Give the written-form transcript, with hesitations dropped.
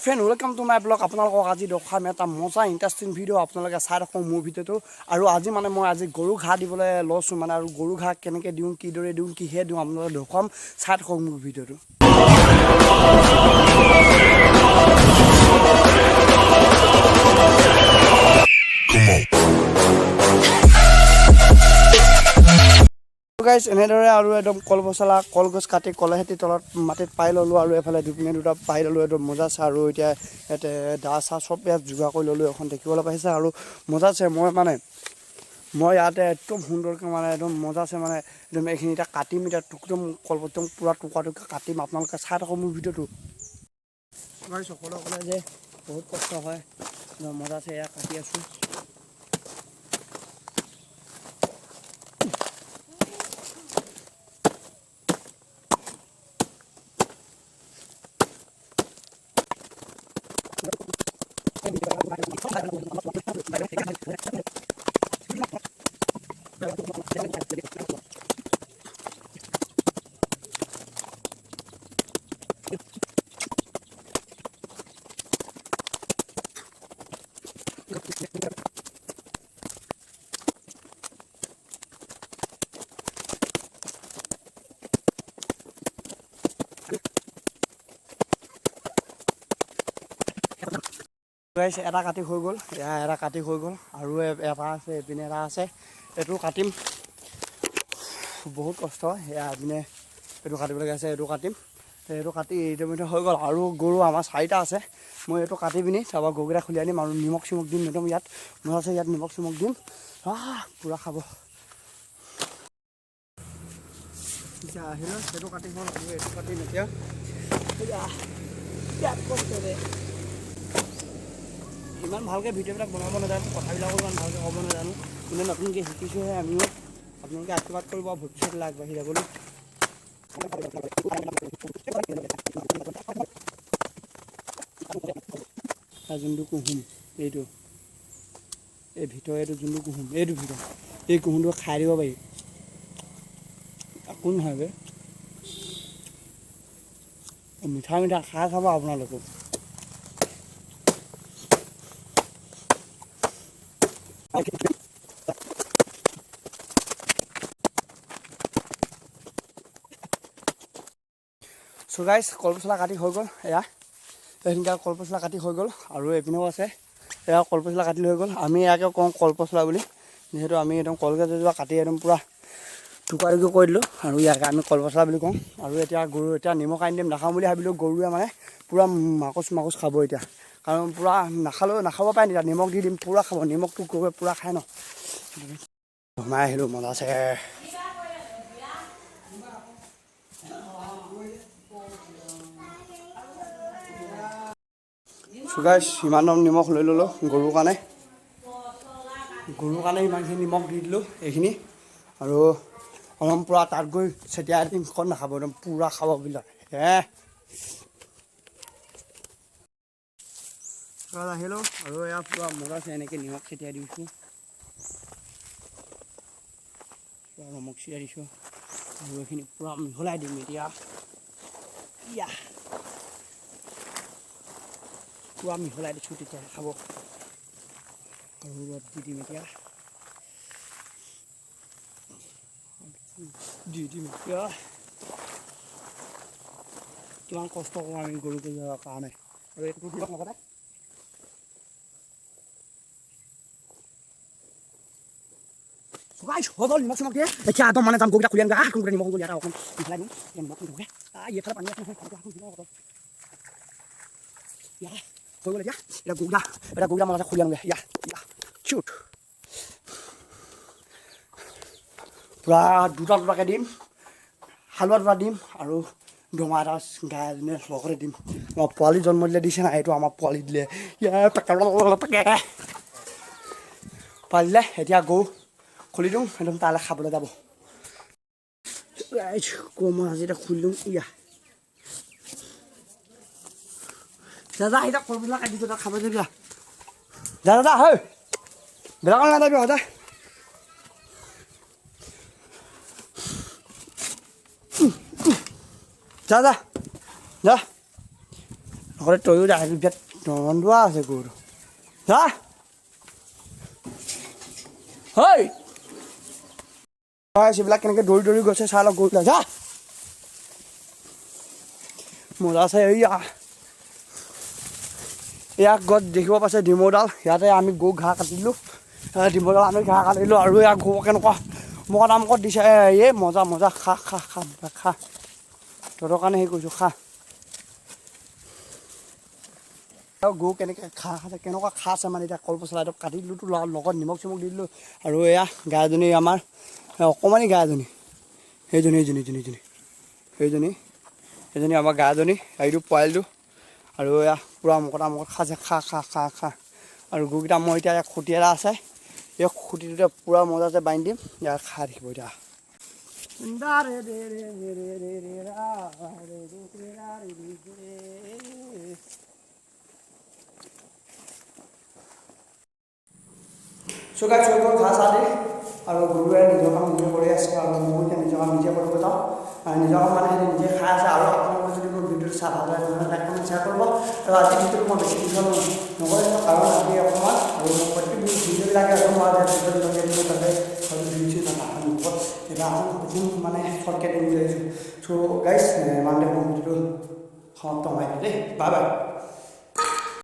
Friend welcome to my blog. আপোনালোকক আজি দেখাম এটা মজা ইণ্টাৰেষ্টিং ভিডিঅ'। আপোনালোকে চাই থাকক মোৰ ভিডিঅ'টো। আৰু আজি মই গৰু ঘাঁহ দিবলৈ লৈছোঁ আৰু গৰু ঘাঁহ কেনেকৈ দিওঁ, কিদৰে দিওঁ, কিহে দিওঁ আপোনালোকে দেখুৱাম। চাই থাকক মোৰ ভিডিঅ'টো। গাইছ এনেদৰে আৰু একদম কলপচলা কলগছ কাটি কলহেঁতি তলত মাটিত পাই ল'লোঁ আৰু এফালে দুপিনে দুটা পাই ল'লোঁ। একদম মজা আছে আৰু এতিয়া ইয়াতে দা চাহ চব ইয়াত যোগাৰ কৰি ল'লোঁ। এখন দেখিবলৈ পাইছে আৰু মজা আছে। মই ইয়াতে একদম সুন্দৰকৈ একদম মজা আছে একদম এইখিনি এতিয়া কাটিম। এতিয়া একদম একদম পূৰা টুকুৰা কাটিম। আপোনালোকে চাই থাকক মোৰ ভিডিঅ'টো। গাইছ সকলে যে বহুত কষ্ট হয়, মজা আছে। এয়া কাটি আছোঁ। এটা কাটি হৈ গ'ল, এটা কাটি হৈ গ'ল আৰু এটা আছে, এইপিনে এটা আছে। এইটো কাটিম, বহুত কষ্ট। এয়া এইপিনে এইটো কাটিবলগীয়া আছে, এইটো কাটিম। এইটো কাটি এইটো মিঠা হৈ গ'ল। আৰু গৰু আমাৰ 4টা আছে। মই এইটো কাটি পিনি তাৰপৰা গৰুকেইটা খুলি আনিম আৰু নিমখ চিমখ দিম। একদম ইয়াত মজা আছে, ইয়াত নিমখ চিমখ দিম। পূৰা খাব। এতিয়া আহিলোঁ, সেইটো কাটি হ'ল আৰু এইটো কাটিম এতিয়া। ইমান ভালকৈ ভিডিঅ'বিলাক বনাব নাজানো, কথাবিলাকো ইমান ভালকৈ ক'ব নাজানো। কিন্তু নতুনকৈ শিকিছোঁহে আমিও। আপোনালোকে আশীৰ্বাদ কৰিব ভৱিষ্যতলৈ আগবাঢ়ি যাবলৈ। যোনটো কুহুম এইটো, এই ভিতৰৰ এইটো যোনটো কুহুম, এইটো ভিতৰ এই কুহুমটো খাই দিব পাৰি। একো নহয় বে, মিঠা মিঠা খাই চাব আপোনালোকে। চ' গাইছ কলপচলা কাটি হৈ গ'ল। এইখিনিতে কলপচলা কাটি হৈ গ'ল আৰু এইপিনেও আছে। এয়া কলপচলা কাটি হৈ গ'ল। আমি ইয়াকে কওঁ কলপচলা বুলি, যিহেতু আমি একদম কলগছজোপা কাটি একদম পূৰা টুকুৰা টুকুৰি কৰি দিলোঁ আৰু ইয়াকে আমি কলপচলা বুলি কওঁ। আৰু এতিয়া নিমখ আনি দিম। নাখাওঁ বুলি ভাবিলোঁ, গৰুৱে পূৰা মাকুচ খাব এতিয়া। কাৰণ পূৰা নাখাব পাৰে তেতিয়া নিমখ দি দিম, পূৰা খাব। নিমখটো গৰুৱে পূৰা খায় ন। সোমাই আহিলোঁ, মজা আছে। গাইছ ইমান নিমখ লৈ ল'লোঁ গৰুৰ কাৰণে ইমানখিনি নিমখ দি দিলোঁ এইখিনি। আৰু একদম পূৰা তাত গৈ চেটিয়াই দিম, ক'ত নাখাব, একদম পূৰা খাব বিলাক। আহিলোঁ আৰু এয়া পূৰা মজা আছে। এনেকৈ নিমখ চেটিয়াই দিছোঁ, পূৰা নিমখ চেটিয়াই দিছোঁ আৰু এইখিনি পূৰা মিহলাই দিম এতিয়া। পূৰা মিহলাই দিছোঁ, তেতিয়া খাব। আৰু ৰ'দ দি দিম এতিয়া, কিমান কষ্ট কৰোঁ আমি গৰুকেইজনীৰ কাৰণে। আৰু এইটো লগতে হৈ গ'ল নিমখ চিমখ দিয়ে। এতিয়া একদম যাম গৰুকেইটা খুলি আনিবা। গৰুকেইটা নিমখ হৈ গ'ল, ইয়াত অকণ মিহলাই দিওঁ। নিমখ নিদিওঁগৈ, এইফালে পানী আছে নহয়, হৈ গ'ল। এতিয়া গৰুকেইটা মজাতে খুলি আনোগৈ। চুট পূৰা দুটাকৈ দিম, হালোৱা দুটা দিম আৰু দমা এটা গাই এজনীয়ে লগতে দিম। পোৱালি জন্ম দিলে দিছে না, এইটো আমাৰ পোৱালি দিলে। পোৱালি দিলে, এতিয়া গৰু খুলি দিওঁ, একদম তালৈ খাবলৈ যাব। মই আজি এতিয়া খুলি দিওঁ। দাদা এতিয়া কলপচলা কাটি দিছোঁ, তাত খাব যাবি। দাদা হয় বেলেগত নাযাবি সদায়। যা আগতে তয়ো যা বিৰাট দন্দুৱা আছে গৰুটো যা হয় এইবিলাক কেনেকৈ দৌৰি দৌৰি গৈছে চাই লওক গৰুবিলাক যা মজা আছে ইয়াক গছ দেখিব পাইছে ডিমৌডাল ইয়াতে আমি গৰু ঘাঁহ কাটিলোঁ ডিমৌডাল আমি ঘাঁহ কাটিলোঁ আৰু ইয়াক গৰু কেনেকুৱা মকত দিছে এই মজা মজা খা খা খা খা তহঁতৰ কাৰণে হেৰি কৰিছোঁ খা আৰু গৰু কেনেকৈ খা খাইছে কেনেকুৱা খাইছে মানে এতিয়া কলপচলা এইটো কাটি দিলোঁতো লগত নিমখ চিমখ দি দিলোঁ আৰু এয়া গাইজনী আমাৰ অকণমানি গাইজনী সেইজনী আমাৰ গাইজনী এইটো পোৱালিটো আৰু এয়া পূৰা মকত খাইছে খা খা খা খা আৰু গৰুকেইটা মই এতিয়া ইয়াত খুঁটি এটা আছে এই খুঁটিটোতে পূৰা মজাতে বান্ধি দিম ইয়াত খাই থাকিব এতিয়া চুগাৰ চৌকৰ ঘাঁহ চাহ দি আৰু গৰুৱে নিজৰ কাম নিজে কৰি আছে আৰু মই এতিয়া নিজৰ কাম নিজে কৰিব যাওঁ নিজৰ কাম মানে নিজে খাই আছে আৰু আপোনালোকে যদি মোৰ ভিডিঅ'টো চাই ভাল লাগে তেনেহ'লে লাইক কমেণ্ট শ্বেয়াৰ কৰিব আৰু আজি ভিডিঅ'টো মই বেছি দীঘল নকৰিম কাৰণ আজি অকণমান আৰু প্ৰত্যেক ভিডিঅ'বিলাকে আৰু মই ভিডিঅ' লগাই দিলোঁ তাতে আৰু ভিডিঅ' নাথাকে এতিয়া আকৌ মানে শ্বৰ্টকৈ দিম বুলি ভাবিছোঁ চ' গাইজ মানে মোৰ ভিডিঅ'টো সমাপ্ত হয় দেই বাই বাই